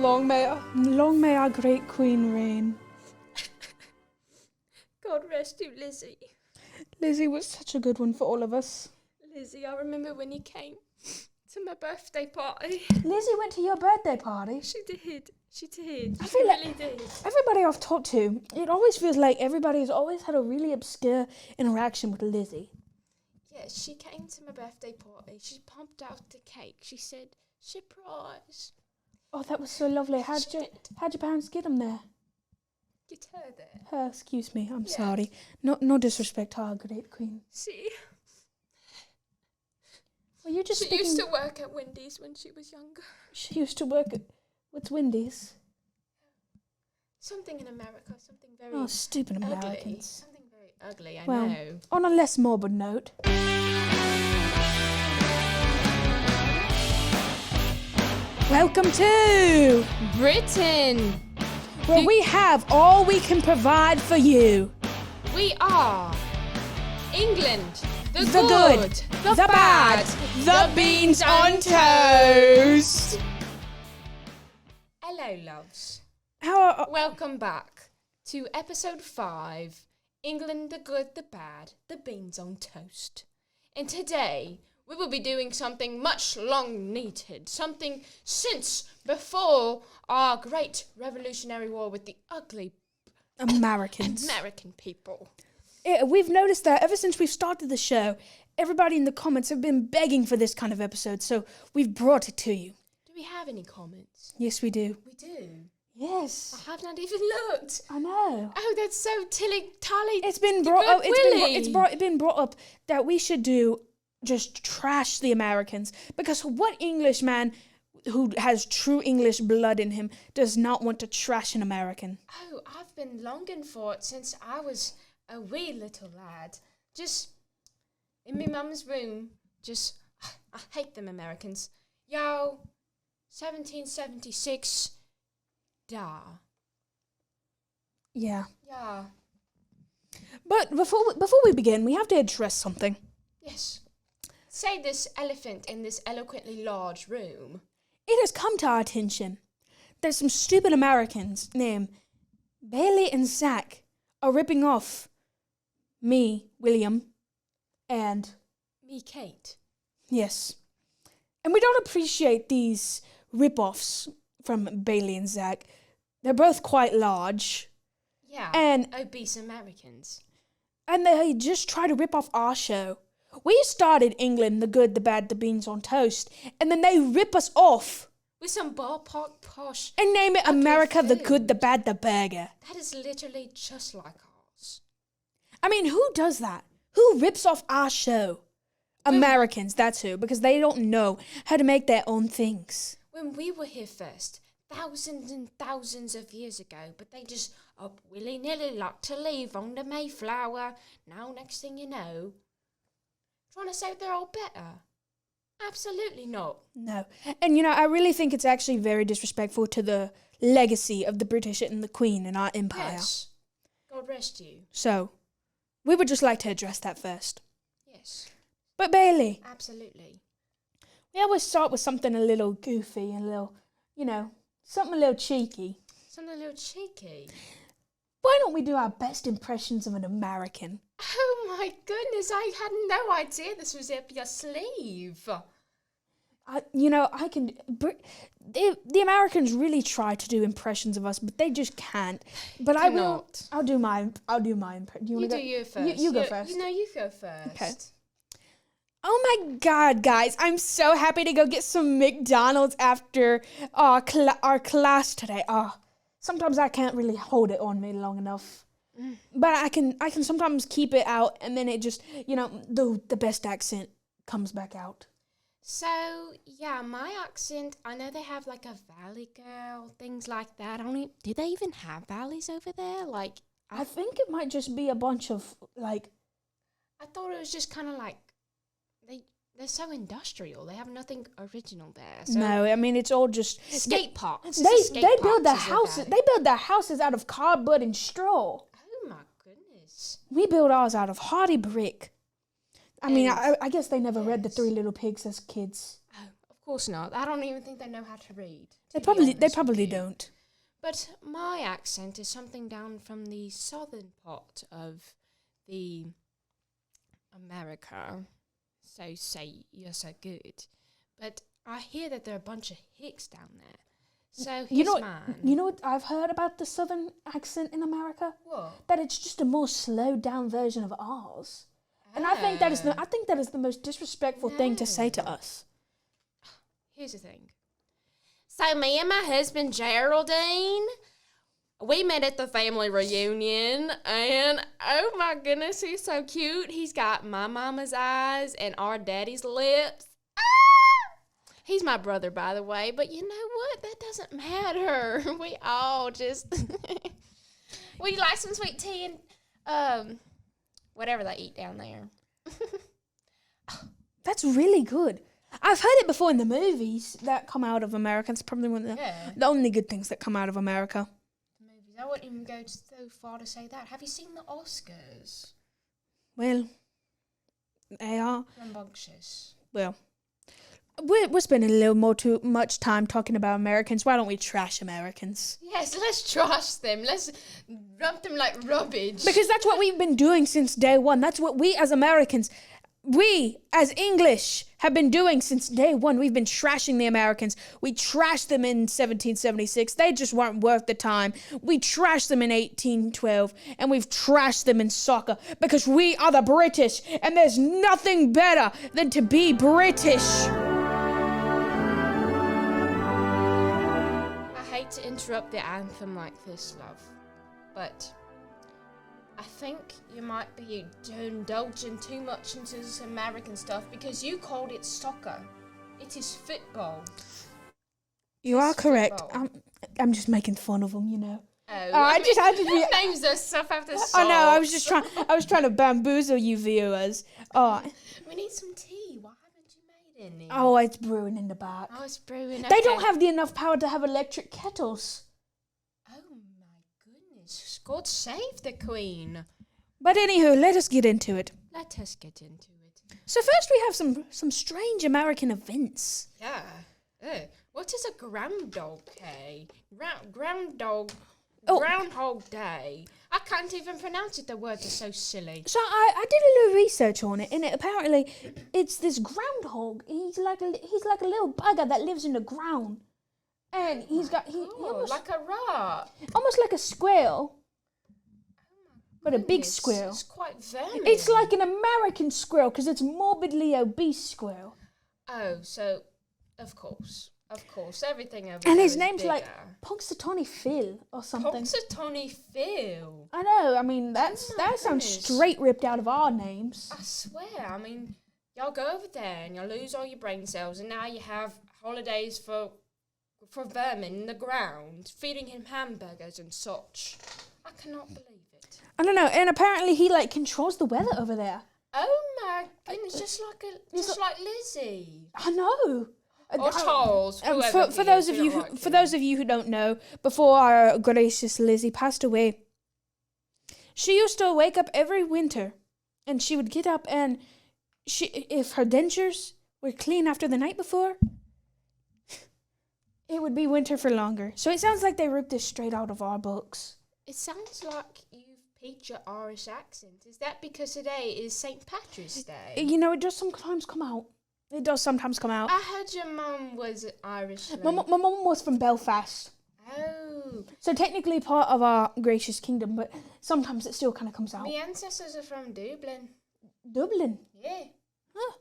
Long may our great queen reign. God rest you, Lizzie. Lizzie was such a good one for all of us. Lizzie, I remember when you came to my birthday party. Lizzie went to your birthday party. She did. I She feel like really did. everybody I've talked to, it always feels like everybody's always had a really obscure interaction with Lizzie. Yeah, she came to my birthday party. She pumped out the cake. She said, surprise. Oh, that was so lovely. How'd your parents get them there? Get her there. Excuse me, I'm Yeah. sorry. No disrespect to our great queen. See, Well, you're just she used to work at Wendy's when she was younger. She used to work at... What's Wendy's? Something in America, something very Oh, stupid ugly. Americans. Something very ugly, I Well, know. on a less morbid note... Welcome to... Britain! where we have all we can provide for you. We are England, the good, the bad, the beans on toast. Hello, loves. Welcome Welcome back to episode 5, England, the good, the bad, the beans on toast. And today, we will be doing something much long needed, something since before our great Revolutionary War with the ugly Americans. American people. We've noticed that ever since we've started the show, everybody in the comments have been begging for this kind of episode, so we've brought it to you. Do we have any comments? Yes, we do. We do. Yes. I have not even looked. I know. Oh, that's so tilly-tally. It's been brought up. It's been brought up that we should just trash the Americans, because what Englishman who has true English blood in him does not want to trash an American? Oh, I've been longing for it since I was a wee little lad. Just in my mum's room. I hate them Americans. Yo, 1776. Da. Yeah. Yeah. But before we begin, we have to address something. Yes. Say this elephant in this eloquently large room. It has come to our attention that some stupid Americans named Bailey and Zach are ripping off me, William, and... Me, Kate. Yes. And we don't appreciate these rip-offs from Bailey and Zach. They're both quite large. Yeah. And obese Americans. And they just try to rip off our show. We started England, the good, the bad, the beans on toast, and then they rip us off. With some ballpark posh. And name it America, the food. good, the bad, the burger. That is literally just like ours. I mean, who does that? Who rips off our show? Americans, that's who, because they don't know how to make their own things. When we were here first, thousands and thousands of years ago, but they just up willy-nilly like to leave on the Mayflower. Now, next thing you know, trying to say they're all better. Absolutely not. No. And, I really think it's actually very disrespectful to the legacy of the British and the Queen and our empire. Yes. God rest you. So, we would just like to address that first. Yes. But Bailey, Absolutely. we always start with something a little goofy and a little, something a little cheeky. Something a little cheeky. Why don't we do our best impressions of an American? Oh my goodness, I had no idea this was up your sleeve. The Americans really try to do impressions of us, but they just can't. But Cannot. I'll do my impression. You do you first. You go first. You go first. Okay. Oh my God, guys, I'm so happy to go get some McDonald's after our class today. Sometimes I can't really hold it on me long enough. But I can sometimes keep it out, and then it just, the best accent comes back out. So, yeah, my accent, I know they have like a valley girl, things like that. Do they even have valleys over there? I think it might just be a bunch of, I thought it was just kind of like, they're so industrial. They have nothing original there. So no, I mean, it's all just... skate parks. They build their houses. They build their houses out of cardboard and straw. Oh my goodness. We build ours out of hardy brick. I mean, I guess they never read The Three Little Pigs as kids. Oh, of course not. I don't even think they know how to read. They to be probably honest with you. don't. But my accent is something down from the southern part of the America. So say you're so good. But I hear that there are a bunch of hicks down there. So You know, mine. you know what I've heard about the southern accent in America? What? That it's just a more slowed down version of ours. And I think that is the most disrespectful thing to say to us. Here's the thing. So me and my husband Geraldine, we met at the family reunion, and oh my goodness, he's so cute. He's got my mama's eyes and our daddy's lips. Ah! He's my brother, by the way, but you know what? That doesn't matter. We all just... Would you like some sweet tea and whatever they eat down there? That's really good. I've heard it before in the movies that come out of America. It's probably one of the only good things that come out of America. Movies. I wouldn't even go so far to say that. Have you seen the Oscars? Well, they are. Rambunctious. Well, we're spending a little more too much time talking about Americans. Why don't we trash Americans? Yes, let's trash them. Let's dump them like rubbish. Because that's what we've been doing since day one. That's what we as Americans, we as English have been doing since day one. We've been trashing the Americans. We trashed them in 1776. They just weren't worth the time. We trashed them in 1812. And we've trashed them in soccer because we are the British. And there's nothing better than to be British. I hate to interrupt the anthem like this, love, but I think you might be indulging too much into this American stuff because you called it soccer. It is football. You are correct. football. I'm just making fun of them, you know. Oh, I just had to be. names their stuff after songs. I know. I was trying to bamboozle you viewers. We need some tea. Why haven't you made any? Oh, it's brewing in the back. Oh, it's brewing. They Okay. don't have enough power to have electric kettles. Oh my goodness! God save the Queen. But anywho, let us get into it. Let us get into it. So first, we have some strange American events. Yeah. What is a groundhog day? Oh. Groundhog Day. I can't even pronounce it. The words are so silly. So I did a little research on it, and apparently it's this groundhog. He's like a little bugger that lives in the ground, and he almost like a rat. almost like a squirrel, but a big Goodness, squirrel. It's quite vermin. It's like an American squirrel because it's morbidly obese squirrel. Oh, so of course, everything over And there his is name's like bigger. Punxsutawney Phil or something. Punxsutawney Phil. I know. I mean, that sounds goodness. straight ripped out of our names. I swear. I mean, y'all go over there and you'll lose all your brain cells, and now you have holidays for vermin in the ground, feeding him hamburgers and such. I cannot believe it. I don't know. And apparently he controls the weather over there. Oh my goodness! Just like Lizzie. I know. Or Charles, For those of you who don't know, before our gracious Lizzie passed away, she used to wake up every winter, and she would get up and if her dentures were clean after the night before, it would be winter for longer. So it sounds like they ripped this straight out of our books. It sounds like you've peaked your Irish accent. Is that because today is St. Patrick's Day? You know, it does sometimes come out. It does sometimes come out. I heard your mum was Irish. My mum was from Belfast. Oh. So technically part of our gracious kingdom, but sometimes it still kind of comes out. My ancestors are from Dublin. Dublin? Yeah. Huh.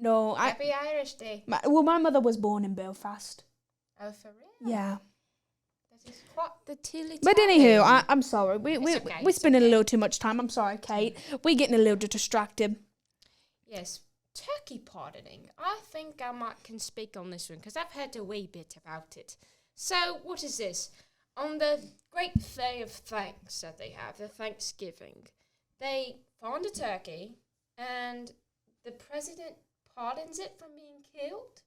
No, Happy Irish Day. my mother was born in Belfast. Oh, for real? Yeah. That is quite the tilly. But anywho, I'm sorry. We're okay, spending a little too much time. I'm sorry, Kate. We're getting a little distracted. Yes. Turkey pardoning. I think I can speak on this one because I've heard a wee bit about it. So, what is this? On the great day of thanks that they have, the Thanksgiving, they find a turkey and the president pardons it from being killed?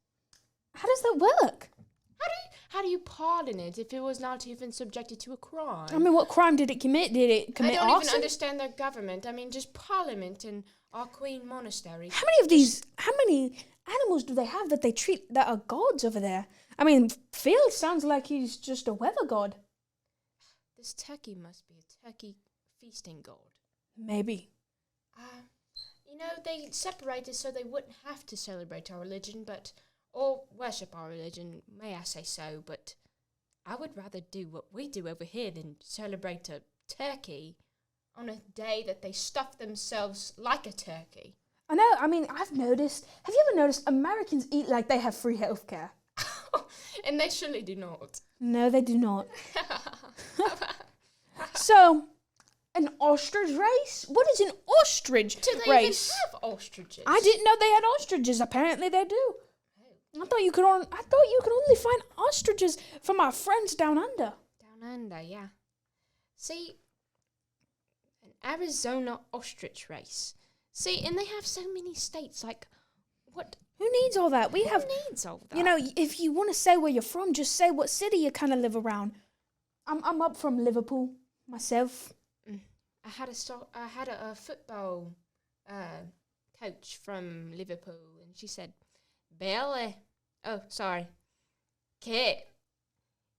How does that work? How do you pardon it if it was not even subjected to a crime? I mean, what crime did it commit? Did it commit I don't arson? even understand their government. I mean, just Parliament and our Queen Monastery. How many animals do they have that they treat that are gods over there? I mean, Phil sounds like he's just a weather god. This turkey must be a turkey feasting god. Maybe. They separated so they wouldn't have to celebrate our religion, or worship our religion, may I say so, but I would rather do what we do over here than celebrate a turkey on a day that they stuff themselves like a turkey. I know, I mean, I've noticed, have you ever noticed Americans eat like they have free healthcare? And they surely do not. No, they do not. So, an ostrich race? What is an ostrich Do they race? even have ostriches? I didn't know they had ostriches. Apparently they do. I thought you could only find ostriches from our friends down under. Down under, yeah. See, an Arizona ostrich race. See, and they have so many states. Like, what? Who needs all that? Who needs all that? You know, if you want to say where you're from, just say what city you kind of live around. I'm up from Liverpool myself. I had a football coach from Liverpool, and she said, "Billy, Kit,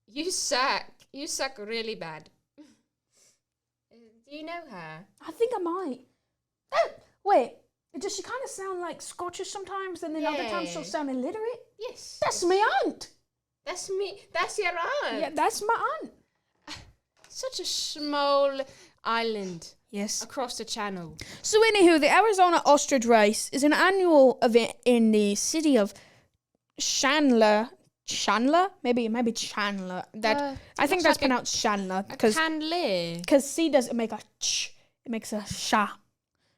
you suck. You suck really bad." Do you know her? I think I might. Oh, wait. Does she kind of sound like Scottish sometimes, and then other times she'll sound illiterate? Yes. That's my aunt. That's me. That's your aunt. Yeah, that's my aunt. Such a small island Yes. across the channel. So anywho, the Arizona Ostrich Race is an annual event in the city of Chandler? Maybe Chandler. I think that's pronounced Chandler because C doesn't make a ch, it makes a sha.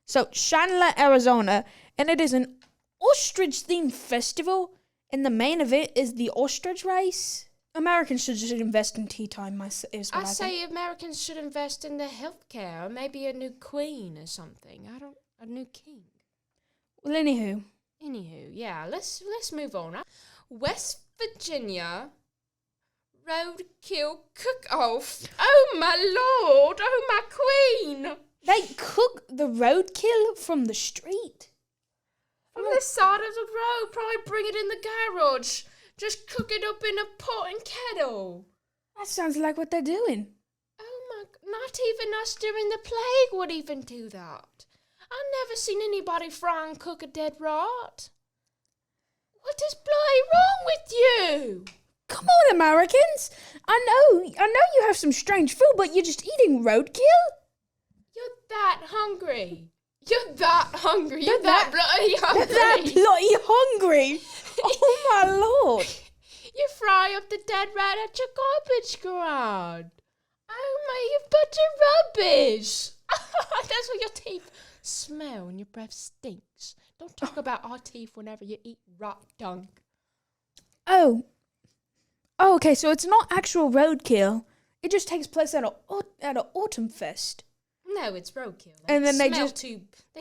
So Chandler, Arizona, and it is an ostrich-themed festival, and the main event is the ostrich race. Americans should just invest in tea time. I say Americans should invest in the healthcare, or maybe a new queen or something. A new king. Well, anywho, yeah. Let's move on. West Virginia roadkill cook-off. Oh my lord! Oh my queen! they cook the roadkill from the street. From the side of the road. Probably bring it in the garage. Just cook it up in a pot and kettle. That sounds like what they're doing. Oh my, not even us during the plague would even do that. I've never seen anybody fry and cook a dead rat. What is bloody wrong with you? Come on, Americans. I know you have some strange food, but you're just eating roadkill? You're that hungry. You're that hungry. You're that bloody hungry. That bloody hungry. Oh my lord. You fry up the dead rat at your garbage can. Oh my, you bunch of rubbish. That's what your teeth smell and your breath stinks. Don't talk about our teeth whenever you eat rat dung. Oh, okay, so it's not actual roadkill. It just takes place at an autumn fest. No, it's roadkill. And then they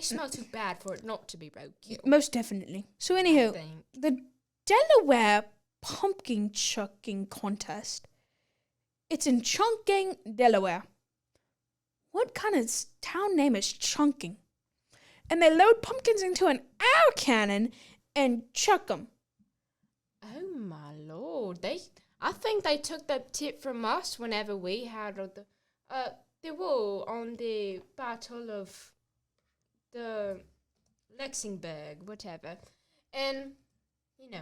smell too bad for it not to be roadkill. Most definitely. So anywho, the Delaware Pumpkin Chucking Contest. It's in Chunking, Delaware. What kind of town name is Chunking? And they load pumpkins into an air cannon and chuck them. Oh my lord! I think they took that tip from us whenever we had the war on the Battle of the Lexingburg, whatever. And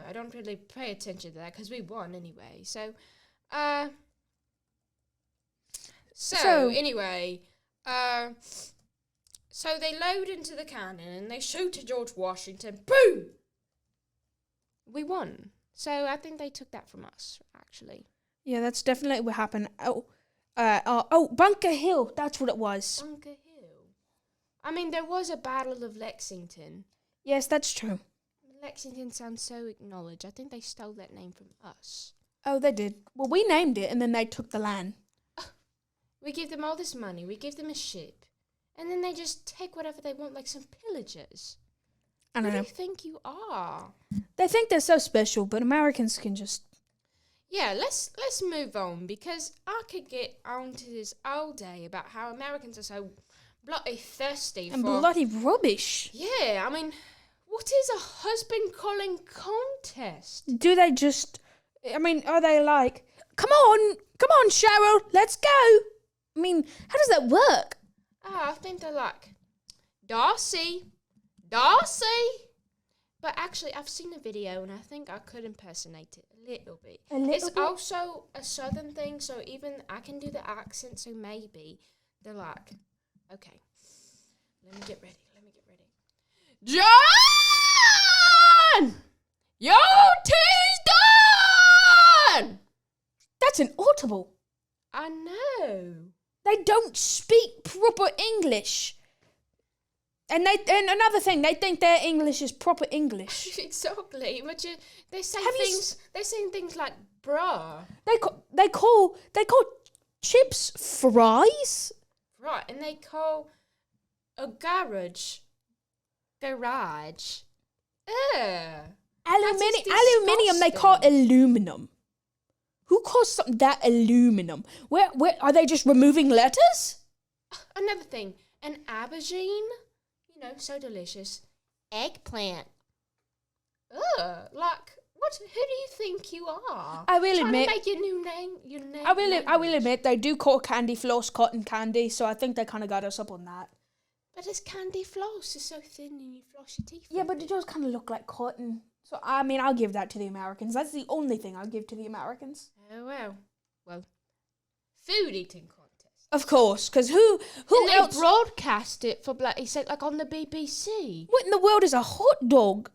I don't really pay attention to that because we won anyway. So they load into the cannon and they shoot at George Washington. Boom! We won. So I think they took that from us, actually. Yeah, that's definitely what happened. Bunker Hill. That's what it was. Bunker Hill. I mean, there was a Battle of Lexington. Yes, that's true. Lexington sounds so acknowledged. I think they stole that name from us. Oh, they did. Well, we named it, and then they took the land. We give them all this money. We give them a ship. And then they just take whatever they want, like some pillagers. I don't know. Who do you think you are? They think they're so special, but Americans can just... Yeah, let's move on, because I could get on to this all day about how Americans are so bloody thirsty and bloody rubbish. Yeah, I mean, What is a husband calling contest? Do they just, I mean, are they like, come on, Cheryl, let's go? I mean, how does that work? I think they're like, Darcy. But actually, I've seen a video and I think I could impersonate it a little bit. It's also a southern thing, so even I can do the accent, so maybe they're like, okay, let me get ready. John! Your tea's done! That's inaudible. I know. They don't speak proper English. And another thing, they think their English is proper English. Exactly. But they say Have you things. They say things like "bruh." They call chips fries. Right, and they call a garage. Aluminium. They call aluminum. Who calls something that aluminum? Where are they just removing letters? Another thing, an aubergine. You know, so delicious. Eggplant. Like what? Who do you think you are? I will Trying admit. to make your new name. Your name. I will admit they do call candy floss cotton candy, so I think they kind of got us up on that. But it's candy floss. It's so thin and you floss your teeth. Yeah, but it does kind of look like cotton. So, I mean, I'll give that to the Americans. That's the only thing I'll give to the Americans. Oh, well. Food eating contest. Of course, because who and else? They broadcast it for he said like on the BBC. What in the world is a hot dog?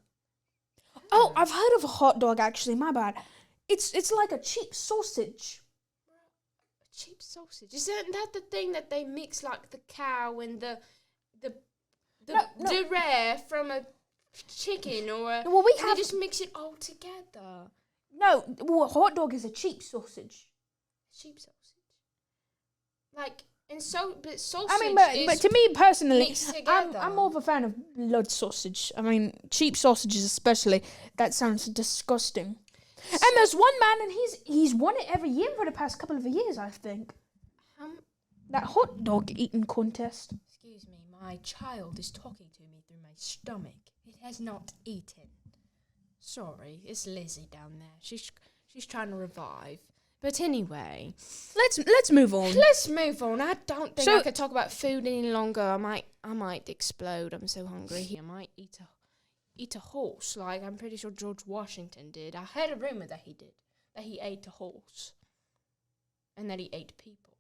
Oh, I've heard of a hot dog, actually. My bad. It's like a cheap sausage. A cheap sausage? Isn't that the thing that they mix like the cow and the rare from a chicken or a... Well, they just mix it all together. No, well, a hot dog is a cheap sausage. Cheap sausage. Like, and but sausage I mean, but to me personally, I'm more of a fan of blood sausage. I mean, cheap sausages especially. That sounds disgusting. And there's one man, and he's won it every year for the past couple of years, I think. That hot dog eating contest. Excuse me, my child is talking to me through my stomach. It has not eaten. Sorry, it's Lizzie down there. She's trying to revive. But anyway, let's move on. Let's move on. I don't think I could talk about food any longer. I might explode. I'm so hungry. I might eat a horse. Like I'm pretty sure George Washington did. I heard a rumor that he did. That he ate a horse. And that he ate people.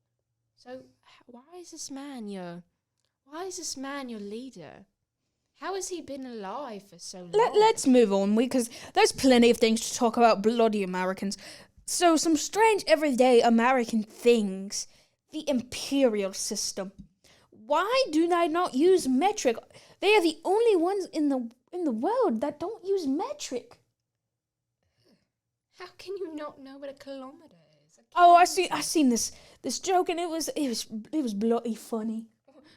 So why is this man your leader? How has he been alive for so long? Let's move on, because there's plenty of things to talk about bloody Americans. So, some strange everyday American things. The imperial system. Why do they not use metric? They are the only ones in the world that don't use metric. How can you not know what a kilometer is? I seen this joke, and it was bloody funny.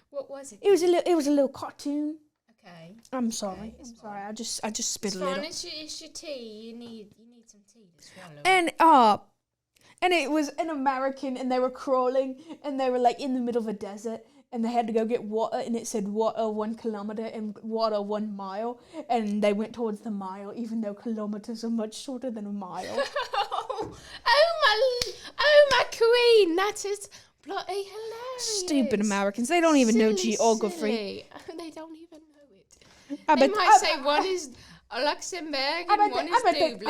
What was it? It was a little cartoon. Okay. I'm sorry. I just spit a little. It's your tea. You need some tea to swallow. And it was an American, and they were crawling, and they were like in the middle of a desert, and they had to go get water, and it said water 1 kilometer and water 1 mile, and they went towards the mile, even though kilometers are much shorter than a mile. oh my queen, that is bloody hilarious. Stupid Americans, they don't even know geography. Silly. They don't even know it. They might say one is Luxembourg and one is Dublin,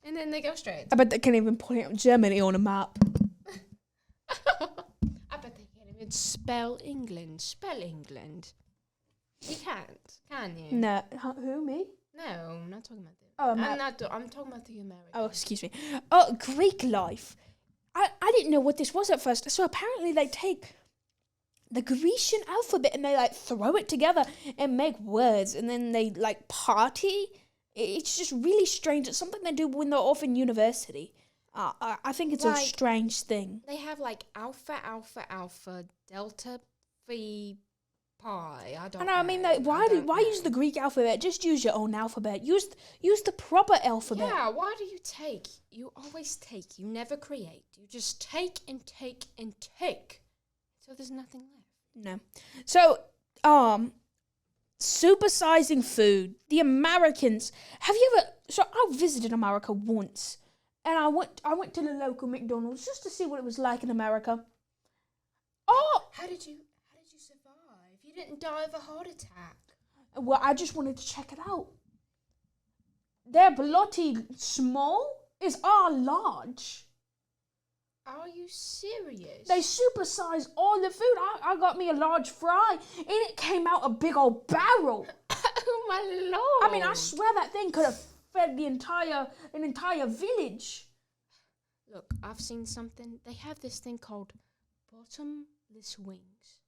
and then they go straight. I bet they can't even point out Germany on a map. I bet they can't even spell England. Spell England. You can't, can you? No. Who, me? No, I'm not talking about them. Oh, I'm talking about the Americans. Oh, excuse me. Oh, Greek life. I didn't know what this was at first. So apparently they take the Grecian alphabet and they like throw it together and make words, and then they like party. It's just really strange. It's something they do when they're off in university. I think it's a strange thing. They have like alpha, alpha, alpha, delta, phi, pi. I don't know. I mean, like, why use the Greek alphabet? Just use your own alphabet. Use the proper alphabet. Yeah, why do you take? You always take. You never create. You just take and take and take. So there's nothing left. No. So, Supersizing food. The Americans. Have you ever? So I visited America once, and I went to the local McDonald's just to see what it was like in America. Oh, How did you survive? You didn't die of a heart attack. well, I just wanted to check it out. Their bloody small is our large. Are you serious? They supersized all the food. I got me a large fry, and it came out a big old barrel. Oh my lord! I mean, I swear that thing could have fed an entire village. Look, I've seen something. They have this thing called bottomless wings.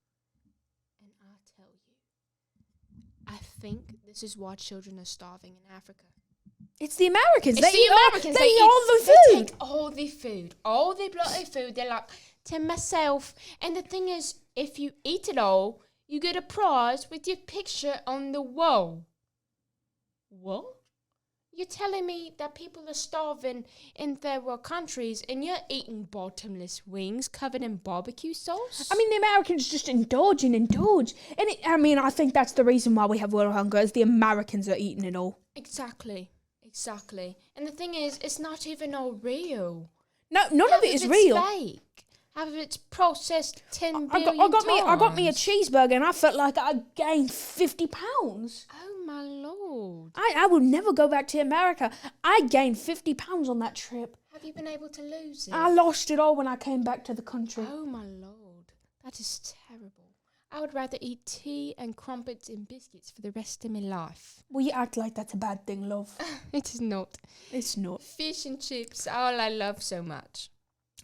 And I tell you, I think this is why children are starving in Africa. It's the Americans. It's the Americans. They eat all the They food. take all the food. All the bloody food. They're like, to myself. And the thing is, if you eat it all, you get a prize with your picture on the wall. What? You're telling me that people are starving in third world countries and you're eating bottomless wings covered in barbecue sauce? I mean, the Americans just indulge. And I think that's the reason why we have world hunger, is the Americans are eating it all. Exactly. And the thing is, it's not even all real. No, none of it is Half real. It's fake. Half of it's processed 10 I billion got me a times. cheeseburger, and I felt like I gained 50 pounds. Oh my lord. I will never go back to America. I gained 50 pounds on that trip. Have you been able to lose it? I lost it all when I came back to the country. Oh my lord. That is terrible. I would rather eat tea and crumpets and biscuits for the rest of my life. Well, you act like that's a bad thing, love. It is not. It's not. Fish and chips, all I love so much.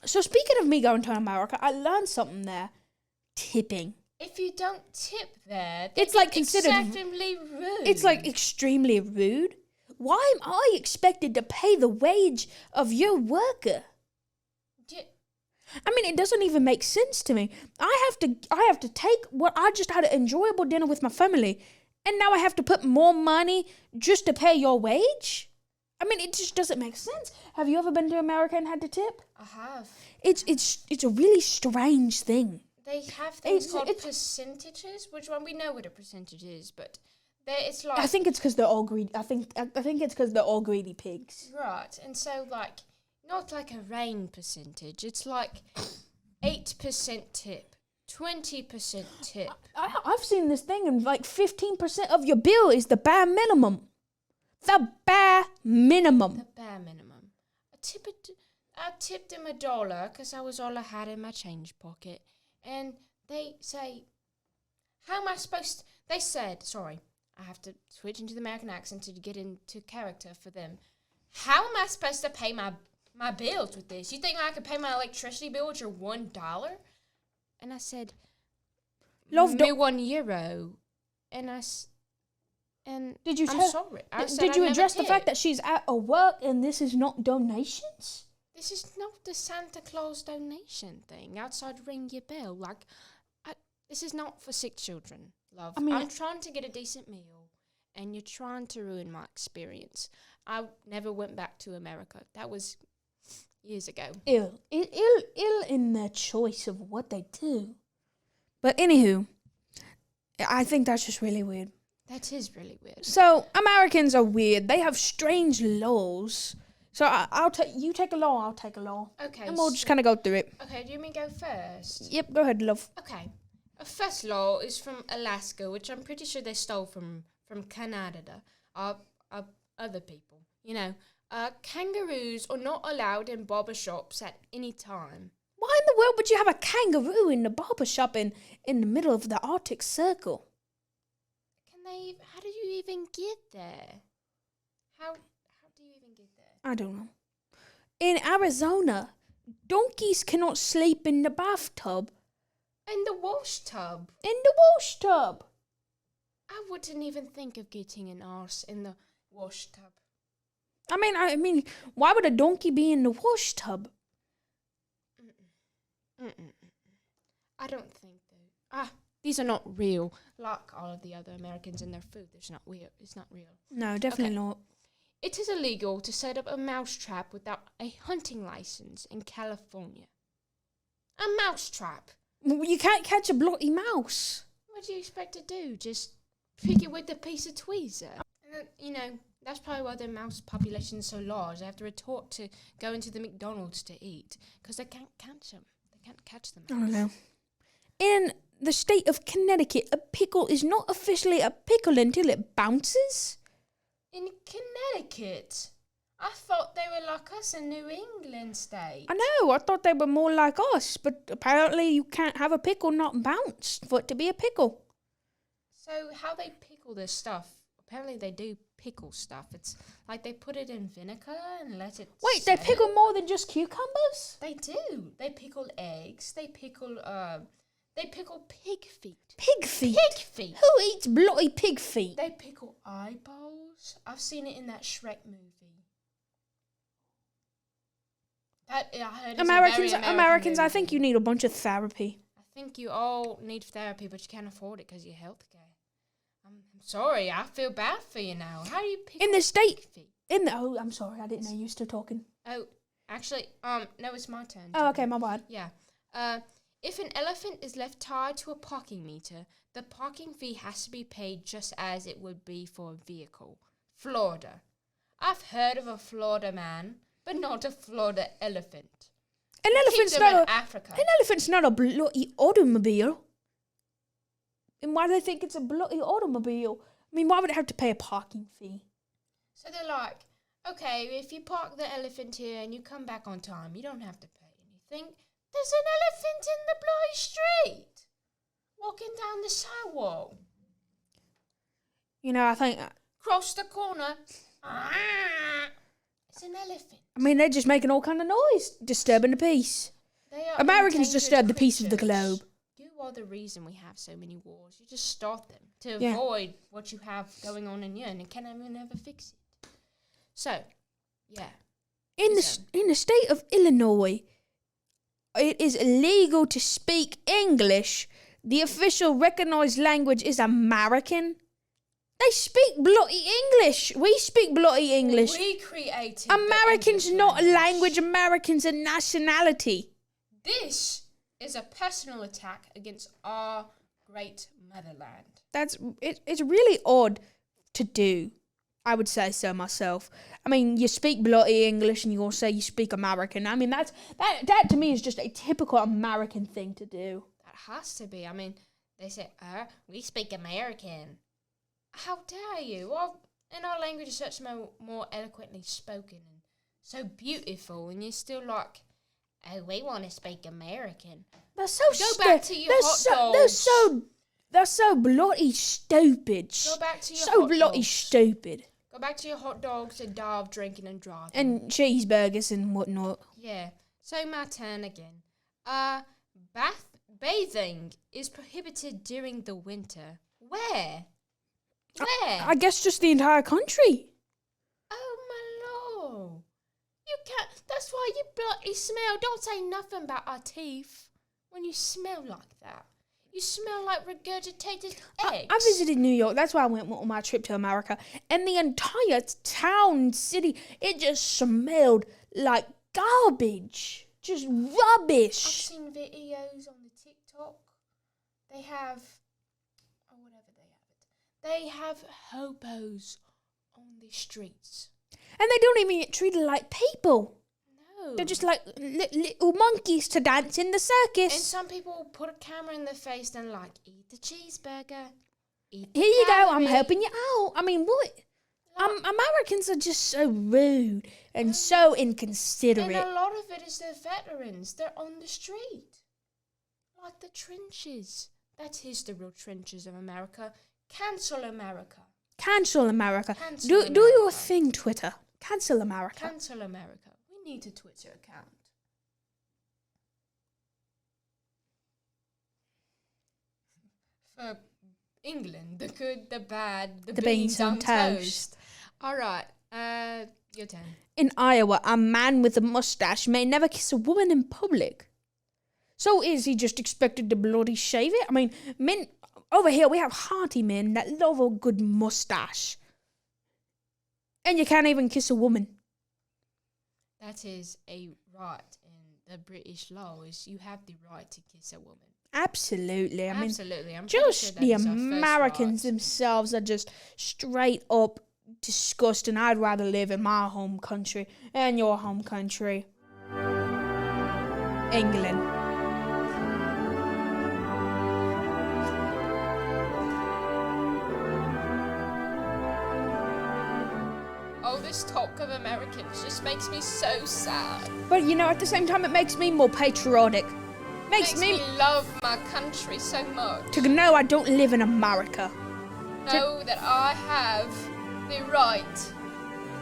So speaking of me going to America, I learned something there. Tipping. If you don't tip there, It's like considered- extremely rude. It's like extremely rude. Why am I expected to pay the wage of your worker? I mean, it doesn't even make sense to me. I have to take what I just had an enjoyable dinner with my family, and now I have to put more money just to pay your wage? I mean, it just doesn't make sense. Have you ever been to America and had to tip? I have. It's a really strange thing. They have things It's- called it's- percentages, which one we know what a percentage is, but it's like I think it's because they're all greedy. I think it's because they're all greedy pigs. right, and so like not like a rain percentage. It's like 8% tip, 20% tip. I've seen this thing, and like 15% of your bill is the bare minimum. The bare minimum. The bare minimum. I tipped him $1 because that was all I had in my change pocket, and they say, "How am I supposed to?" They said, "Sorry, I have to switch into the American accent to get into character for them. How am I supposed to pay my bills with this? You think I could pay my electricity bill with your $1?" And I said, Love, "Me €1." And Did you I'm tell- sorry. I said Did I'd you never address the fact tip. that she's at a work and this is not donations? This is not the Santa Claus donation thing outside Ring Your Bell. Like, this is not for sick children, love. I mean- I'm trying to get a decent meal, and you're trying to ruin my experience. I never went back to America. That was years ago. Ill in their choice of what they do. But anywho, I think that's just really weird. That is really weird. So Americans are weird. They have strange laws. So you take a law, I'll take a law, Okay. and we'll just kind of go through it. Okay, do you mean go first? Yep, go ahead, love. Okay. A first law is from Alaska, which I'm pretty sure they stole from Canada. Other people. You know, kangaroos are not allowed in barber shops at any time. Why in the world would you have a kangaroo in the barber shop in the middle of the Arctic Circle? How do you even get there? How do you even get there? I don't know. In Arizona, donkeys cannot sleep in the bathtub. In the wash tub. In the wash tub. I wouldn't even think of getting an arse in the wash tub. I mean, why would a donkey be in the wash tub? I don't think though. These are not real. Like all of the other Americans and their food, it's not real. No, definitely Okay. not. It is illegal to set up a mousetrap without a hunting license in California. A mousetrap. You can't catch a bloody mouse. What do you expect to do? Just pick it with a piece of tweezer. And, that's probably why the mouse population is so large. They have to retort to go into the McDonald's to eat because they can't catch them. They can't catch them. I don't know. In the state of Connecticut, a pickle is not officially a pickle until it bounces. In Connecticut, I thought they were like us in New England state. I know, I thought they were more like us, but apparently you can't have a pickle not bounce for it to be a pickle. So how they pickle this stuff? Apparently they do pickle stuff. It's like they put it in vinegar and let it Wait, set. they pickle more than just cucumbers? They do. They pickle eggs. They pickle pig feet. Pig feet? Pig feet. Who eats bloody pig feet? They pickle eyeballs. I've seen it in that Shrek movie. I heard it's Americans, a very Americans, I movie. think you need a bunch of therapy. I think you all need therapy, but you can't afford it because of your healthcare. I'm sorry. I feel bad for you now. How do you pickle In the state, pig feet? oh, I'm sorry, I didn't know you were still talking. Oh, actually, no, it's my turn. Oh, okay, my bad. Yeah. If an elephant is left tied to a parking meter, the parking fee has to be paid just as it would be for a vehicle. Florida. I've heard of a Florida man, but not a Florida elephant. An elephant's Keep them not in Africa. An elephant's not a bloody automobile. And why do they think it's a bloody automobile? I mean, why would it have to pay a parking fee? So they're like, okay, if you park the elephant here and you come back on time, you don't have to pay anything. There's an elephant in the bloody street, walking down the sidewalk. You know, I think, Cross the corner. It's an elephant. I mean, they're just making all kind of noise, disturbing the peace. They are Americans endangered disturb the peace of the creatures. globe. You are the reason we have so many wars. You just start them to Yeah. avoid what you have going on in you, and you can't even ever fix it. So, yeah. In the state of Illinois, it is illegal to speak English. The official recognized language is American. They speak bloody English. We speak bloody English. We created the Americans English not a language. Americans a nationality. This is a personal attack against our great motherland. It's really odd to do. I would say so myself. I mean, you speak bloody English and you all say you speak American. I mean, that to me is just a typical American thing to do. That has to be. I mean, they say, we speak American. How dare you? Well, and our language is such more eloquently spoken and so beautiful, and you're still like, oh, we want to speak American. They're so Go back to your hot dogs. They're so bloody stupid. Go back to your so hot bloody dogs. stupid. Go back to your hot dogs and die of drinking and driving. And cheeseburgers and whatnot. Yeah. So my turn again. Bathing is prohibited during the winter. Where? Where? I guess just the entire country. Oh my lord. You can't. That's why you bloody smell. Don't say nothing about our teeth when you smell like that. You smell like regurgitated eggs. I visited New York. That's why I went on my trip to America. And the entire town, city, it just smelled like garbage. Just I've rubbish. seen videos on the TikTok. They have, or whatever they have hobos on the streets. And they don't even get treated like people. No. They're just like little monkeys to dance in the And circus. some people put a camera in their face and like, eat the cheeseburger. Eat the Here you go. I'm calorie. helping you out. I mean, what? Like- Americans are just so rude and so And inconsiderate. a lot of it is the veterans. They're on the street. Like the trenches. That is the real trenches of America. Cancel America. Cancel America. Cancel Do America. your thing, Twitter. Cancel America. Cancel America. We need a Twitter account. For England, the good, the bad, the beans on toast. All right, your turn. In Iowa, a man with a mustache may never kiss a woman in public. So is he just expected to bloody shave it? I mean, men over here, we have hearty men that love a good mustache. And you can't even kiss a woman. That is a right in the British law. Is you have the right to kiss a woman. Absolutely. I mean, Absolutely. I'm pretty sure just that the is our first Americans right. themselves are just straight up disgusting. I'd rather live in my home country and your home country, England. Oh, this talk of Americans just makes me so sad. But you know, at the same time, it makes me more patriotic. Makes Makes me me love my country so much. to know I don't live in America. Know that I have the right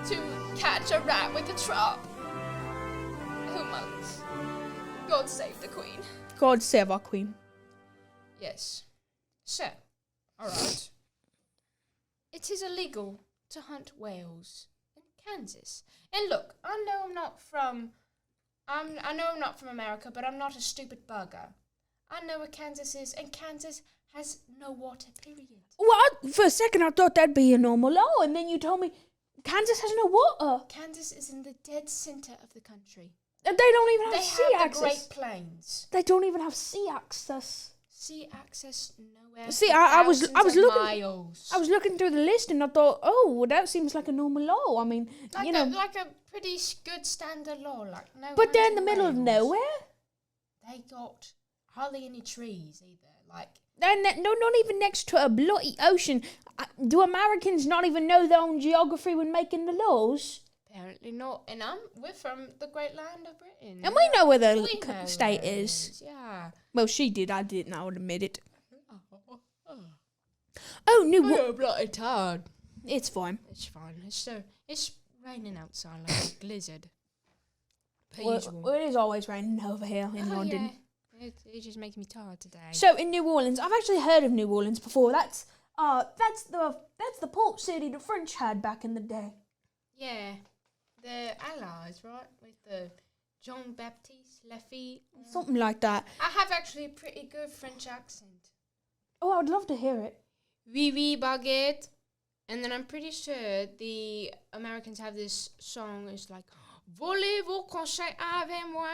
to catch a rat with a trap. Oh, monks. God save the Queen. God save our Queen. Yes. So, alright. It is illegal to hunt whales in Kansas. And look, I know I'm not from America, but I'm not a stupid bugger. I know where Kansas is, and Kansas has no water, period. Well, for a second I thought that'd be a normal law, and then you told me Kansas has no water. Kansas is in the dead center of the country. And they don't even They have sea have the access. Great Plains. They don't even have sea access. Sea access nowhere. See, for I was thousands of looking- miles. I was looking through the list and I thought, oh, well, that seems like a normal law. I mean, like you know, like a pretty good standard law, like no. but they're in the hunting middle of whales. nowhere. They got hardly any trees either. Like They're not even next to a bloody ocean. Do Americans not even know their own geography when making the laws? apparently not. And we're from the great land of Britain. And we know where the We know state where it is. Yeah. Well, she did. I didn't. I would admit it. Oh, I'm bloody tired. It's fine. It's fine. It's raining outside like a blizzard. Per Well, usual. it is always raining over here in London. Yeah. It just makes me tired today. So in New Orleans, I've actually heard of New Orleans before. That's the port city the French had back in the day. Yeah, the Allies, right? With the Jean-Baptiste Lafitte. Something like that. I have actually a pretty good French accent. Oh, I would love to hear it. Oui, oui, baguette. And then I'm pretty sure the Americans have this song. It's like, Voulez-vous coucher avec moi?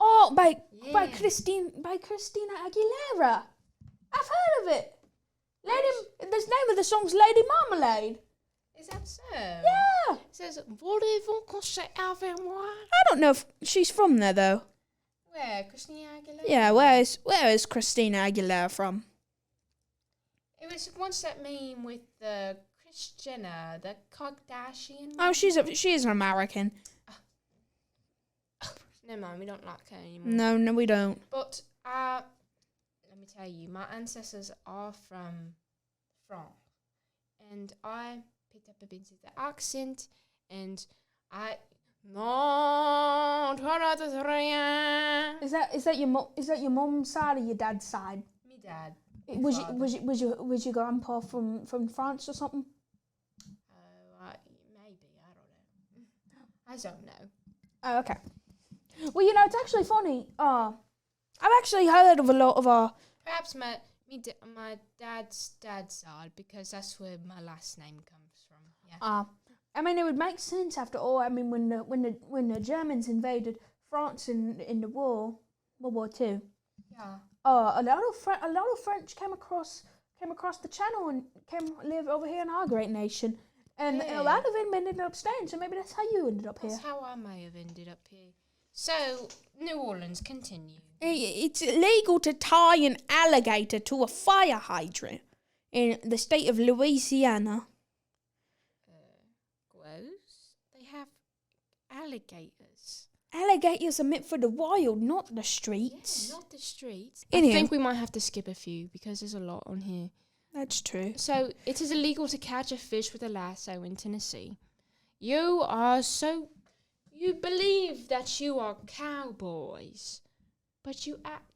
Oh, by Yeah. Christina Aguilera. I've heard of it. The name of the song's Lady Marmalade. Is that so? Yeah. It says, Voulez-vous coucher avec moi? I don't know if she's from there though. Where? Christina Aguilera? Yeah, where is Christina Aguilera from? It was once that meme with the Kris Jenner, the Kardashian. Oh, she is an American. Never mind, we don't like her anymore. No, we don't. But let me tell you, my ancestors are from France, and I picked up a bit of the accent, and I non de rien. Is that your mum's side or your dad's side? Me dad. Was your grandpa from France or something? Maybe I don't know. Oh, okay. Well, you know, it's actually funny. I've actually heard of a lot of Perhaps my dad's side, because that's where my last name comes from. Yeah. I mean, it would make sense after all. I mean, when the Germans invaded France in the World War II. Yeah. A lot of French came across the channel and came live over here in our great nation, and a lot of them ended up staying. So maybe that's how you ended up here. That's how I may have ended up here. So New Orleans, continue. It's illegal to tie an alligator to a fire hydrant in the state of Louisiana. Gross. They have alligators. Alligators are meant for the wild, not the streets. Yeah, not the streets. Anyhow. I think we might have to skip a few because there's a lot on here. That's true. So it is illegal to catch a fish with a lasso in Tennessee. You believe that you are cowboys, but you act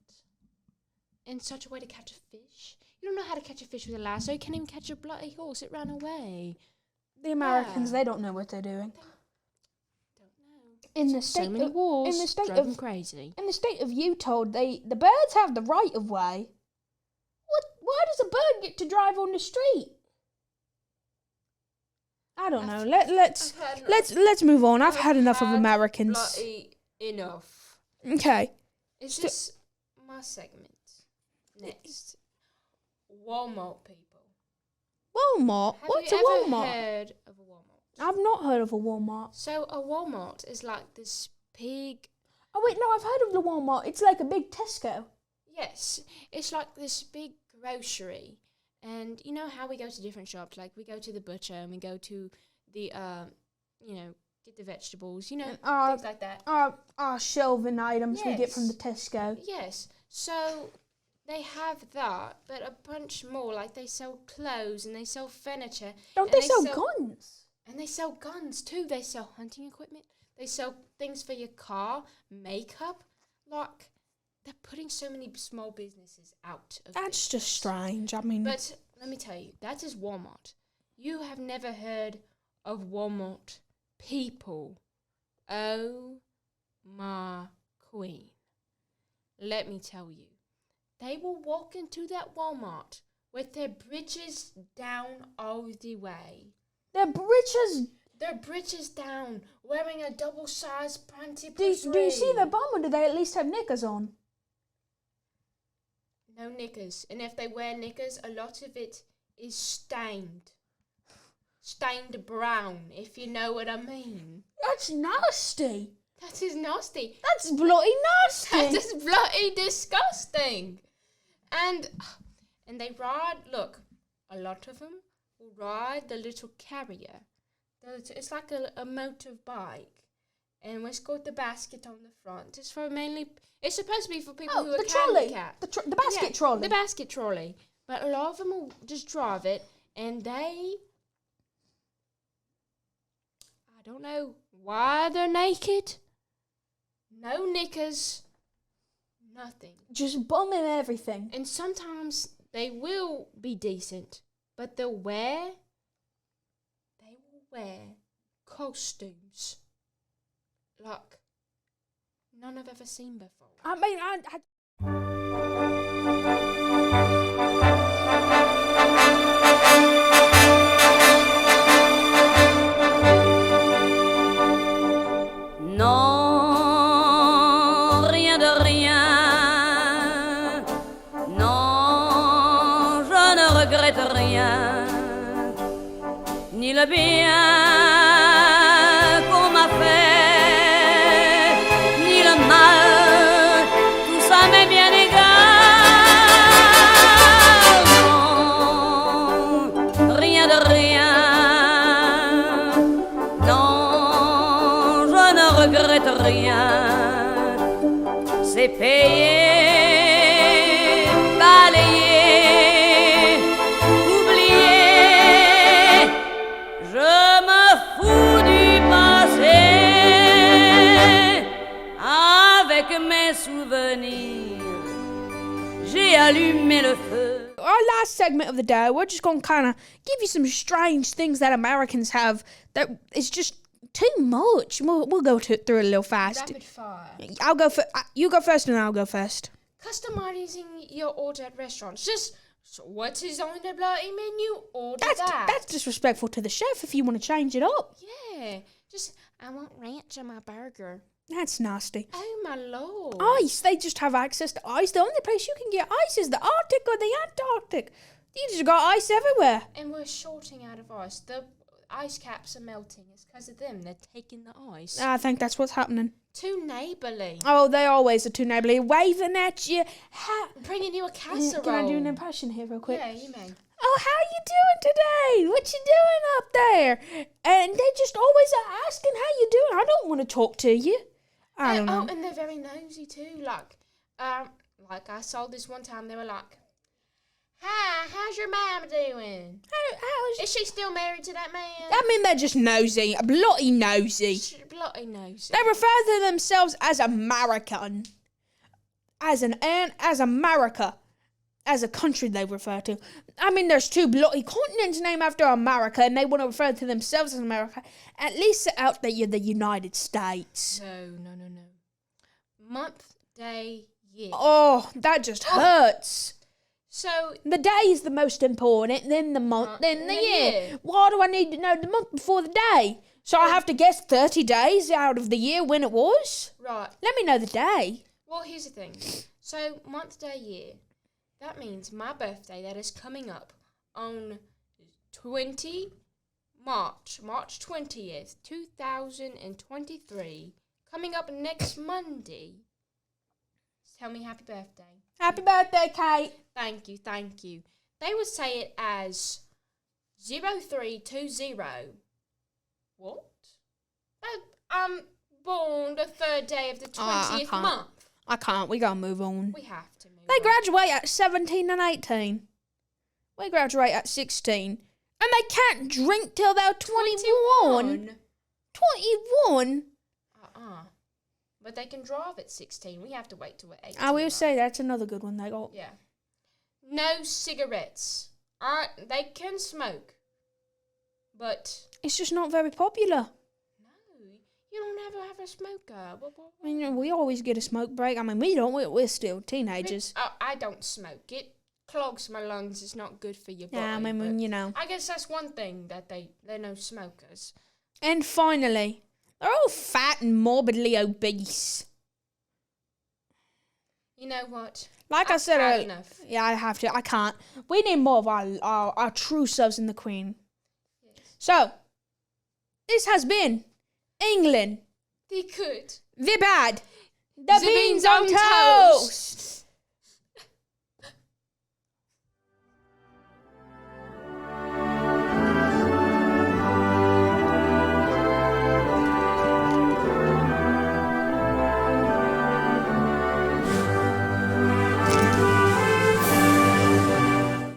in such a way to catch a fish. You don't know how to catch a fish with a lasso. You can't even catch a bloody horse. It ran away. The Americans, they don't know what they're doing. Don't know. In the So state many of, wars. in the state Drove of them crazy. in the state of Utah, the birds have the right of way. Why does a bird get to drive on the street? I don't know. Let's move on. I've had enough of Americans. Bloody enough. Okay. Is this my segment? Next. Walmart people. Walmart? What's a Walmart? Have you ever heard of a Walmart? I've not heard of a Walmart. So a Walmart is like this big... Oh wait, no, I've heard of the Walmart. It's like a big Tesco. Yes, it's like this big grocery. And you know how we go to different shops? Like we go to the butcher and we go to the, get the vegetables, things like that. Our shelving items we get from the Yes. Tesco. Yes, so they have that, but a bunch more. Like they sell clothes and they sell furniture. Don't and they sell guns? And they sell guns too. They sell hunting equipment. They sell things for your car, makeup. Like, they're putting so many small businesses out of That's business. just strange. I mean, But let me tell you, that is Walmart. You have never heard of Walmart people. Oh my queen. Let me tell you, they will walk into that Walmart with their britches down all the way. their britches. Their britches down, wearing a double-sized panty. Do you see their bum, or do they at least have knickers on? No knickers. And if they wear knickers, a lot of it is stained. Stained brown, if you know what I mean. That's nasty. That is nasty. That's bloody nasty. That is bloody disgusting. And they ride, look, a lot of them will ride the little carrier. It's like a motorbike. And it's got the basket on the front. It's supposed to be for people who are the trolley. handicapped. The basket trolley. The basket trolley. But a lot of them will just drive it, and I don't know why they're naked. No knickers. Nothing. Just bumming everything. And sometimes they will be decent, but they'll wear costumes like none I've ever seen before. I mean, Non, rien de rien. Non, je ne regrette rien. Ni le bien qu'on m'a fait, ni le mal, tout ça m'est bien égal. Non, rien de rien. Non, je ne regrette rien. C'est payé, balayé, oublié. Je me fous du passé. Avec mes souvenirs, j'ai allumé le feu. our last segment of the day, we're just going to kind of give you some strange things that Americans have that is just too much. We'll go through it a little fast. Rapid fire. I'll go you go first, and then I'll go first. Customizing your order at restaurants. Just what is on the bloody menu? Order That's that. that's disrespectful to the chef if you want to change it up. Yeah. Just I want ranch on my burger. That's nasty. Oh my lord. Ice. They just have access to ice. The only place you can get ice is the Arctic or the Antarctic. You just got ice everywhere. And we're shorting out of ice. The ice caps are melting. It's because of them. They're taking the ice. I think that's what's happening. Too neighbourly. Oh, they always are too neighbourly, waving at you. Bringing you a casserole. Can I do an impression here real quick? Yeah, you may. Oh, how you doing today? What you doing up there? And they just always are asking how you doing. I don't want to talk to you. I don't know. Oh, and they're very nosy too. Like I saw this one time. They were like, "Hi, how's your mama doing? How's Is she still married to that man?" I mean, they're just nosy, bloody nosy. Bloody nosy. They refer to themselves as American, as America, as a country they refer to. I mean, there's two bloody continents named after America, and they want to refer to themselves as America. At least out that you're the United States. No. Month, day, year. Oh, that just hurts. So The day is the most important, then the month, then the year. Why do I need to know the month before the day? So I have to guess 30 days out of the year when it was? right. Let me know the day. Well, here's the thing. So month, day, year. That means my birthday that is coming up on March 20th, 2023, coming up next Monday. Tell me happy birthday. Happy birthday, Kate. Thank you. They would say it as 0320. What? I'm born the third day of the 20th month. I can't. We gotta move on. We have to move They on. graduate at 17 and 18. We graduate at 16. And they can't drink till they're 21. 21? But they can drive at 16. We have to wait till we're 18. I will say that's another good one they got. Yeah. No cigarettes. They can smoke. But It's just not very popular. no, you don't ever have a smoker. I mean, we always get a smoke break. I mean, we don't. We're still teenagers. I don't smoke. It clogs my lungs. It's not good for your body. Yeah, I mean, but you know. I guess that's one thing that they're no smokers. And finally, they're all fat and morbidly obese. You know what? Like I said had earlier, enough. yeah, I have to. I can't. We need more of our true selves in the Queen. Yes. So, this has been England, They could. the bad, the The beans beans on on toast. toast.